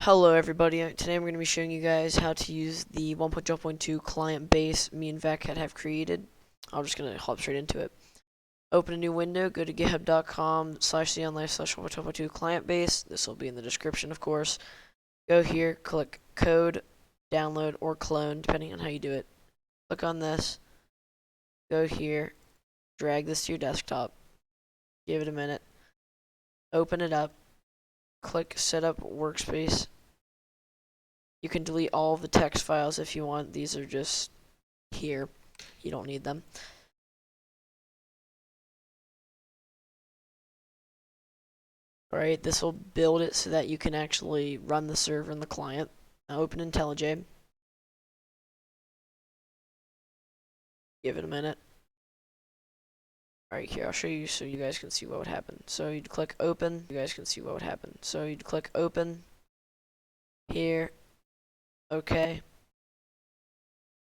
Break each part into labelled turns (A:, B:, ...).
A: Hello everybody, today I'm going to be showing you guys how to use the 1.0.2 client base me and Vec have created. I'm just going to hop straight into it. Open a new window, go to github.com/cnlife/1.0.2 client base. This will be in the description, of course. Go here, click code, download, or clone, depending on how you do it. Click on this, go here, drag this to your desktop, give it a minute, open it up, click setup workspace. You can delete all of the text files if you want. These are just here. You don't need them. Alright, this will build it so that you can actually run the server and the client. Now open IntelliJ. Give it a minute. Alright, here, I'll show you so you guys can see what would happen. So you'd click open, you guys can see what would happen. So you'd click open, here, okay.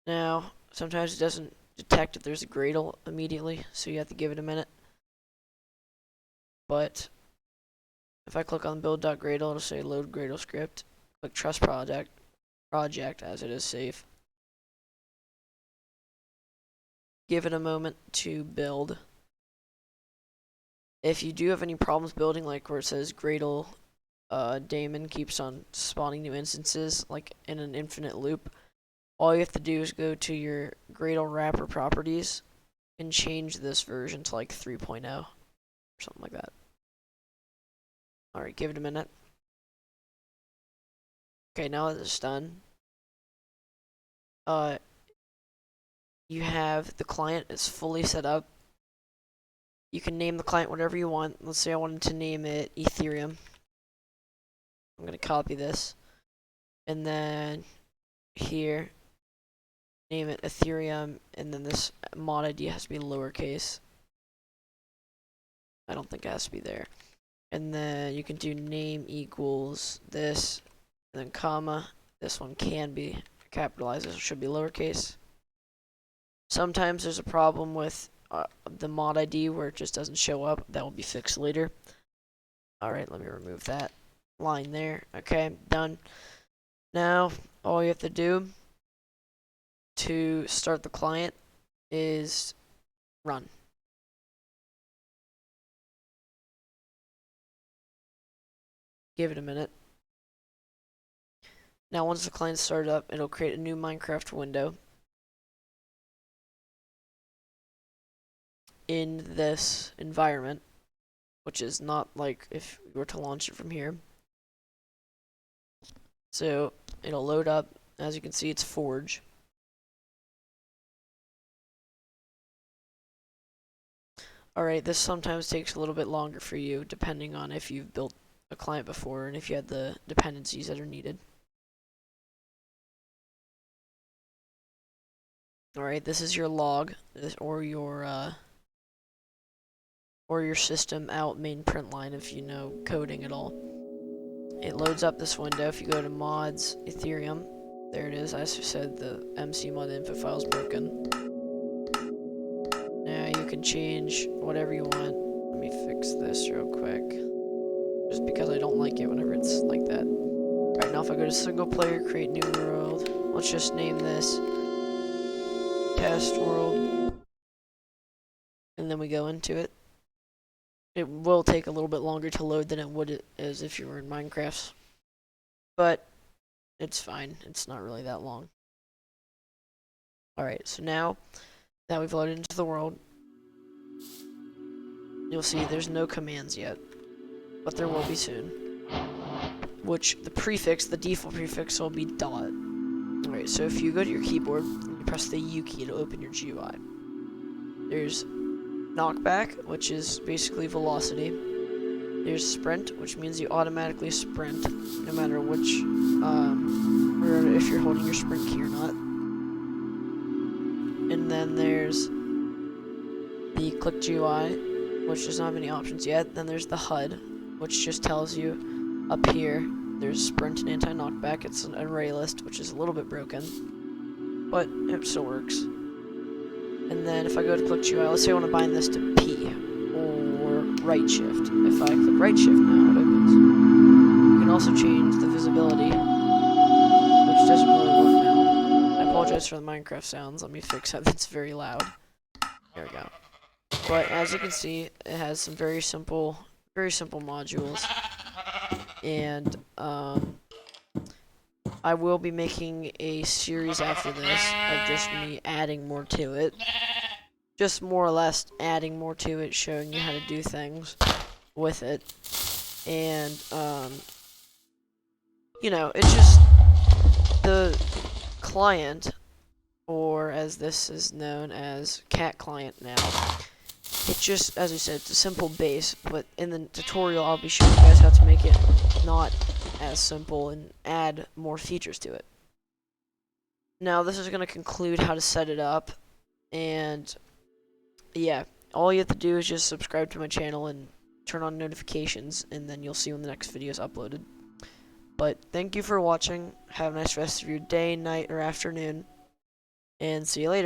A: Now, sometimes it doesn't detect that there's a Gradle immediately, so you have to give it a minute. But if I click on build.gradle, it'll say load Gradle script. Click trust project as it is safe. Give it a moment to build. If you do have any problems building, like where it says Gradle daemon keeps on spawning new instances, like in an infinite loop, all you have to do is go to your Gradle wrapper properties and change this version to like 3.0 or something like that. Alright, give it a minute. Okay, now that it's done, you have the client is fully set up. You can name the client whatever you want. Let's say I wanted to name it Ethereum. I'm going to copy this. And then here, name it Ethereum. And then this mod ID has to be lowercase. I don't think it has to be there. And then you can do name equals this. And then comma. This one can be capitalized. This should be lowercase. Sometimes there's a problem with the mod ID where it just doesn't show up. That will be fixed later. Alright, let me remove that line there. Okay, done. Now, all you have to do to start the client is run. Give it a minute. Now, once the client's started up, it'll create a new Minecraft window in this environment, which is not like if you were to launch it from here. So it'll load up. As you can see, it's Forge. Alright, this sometimes takes a little bit longer for you, depending on if you've built a client before and if you had the dependencies that are needed. Alright, this is your log, or your system out main print line if you know coding at all. It loads up this window. If you go to mods, Ethereum, there it is. As I said, the MC mod info file is broken. Now you can change whatever you want. Let me fix this real quick, just because I don't like it whenever it's like that. Alright, now if I go to single player, create new world, let's just name this test world, and then we go into it. It will take a little bit longer to load than it would as if you were in Minecraft, but it's fine. It's not really that long. Alright, so now that we've loaded into the world, you'll see there's no commands yet, but there will be soon. Which the default prefix will be dot. Alright, so if you go to your keyboard and you press the U key to open your GUI, there's knockback, which is basically velocity. There's sprint, which means you automatically sprint no matter which, or if you're holding your sprint key or not. And then there's the click GUI, which doesn't have any options yet. Then there's the HUD, which just tells you up here there's sprint and anti-knockback. It's an array list, which is a little bit broken, but it still works. And then if I go to click GUI, let's say I want to bind this to P or right shift. If I click right shift now, it opens. You can also change the visibility apologize for the Minecraft sounds. Let me fix that. That's very loud. There we go. But as you can see, it has some very simple modules. And I will be making a series after this of just me adding more to it. Just more or less adding more to it, showing you how to do things with it. And, you know, it's just the client, or as this is known as cat client now. It's just, as I said, it's a simple base, but in the tutorial I'll be showing you guys how to make it not as simple and add more features to it. Now this is going to conclude how to set it up, and yeah, all you have to do is just subscribe to my channel and turn on notifications, and then you'll see when the next video is uploaded. But thank you for watching, have a nice rest of your day, night, or afternoon, and see you later.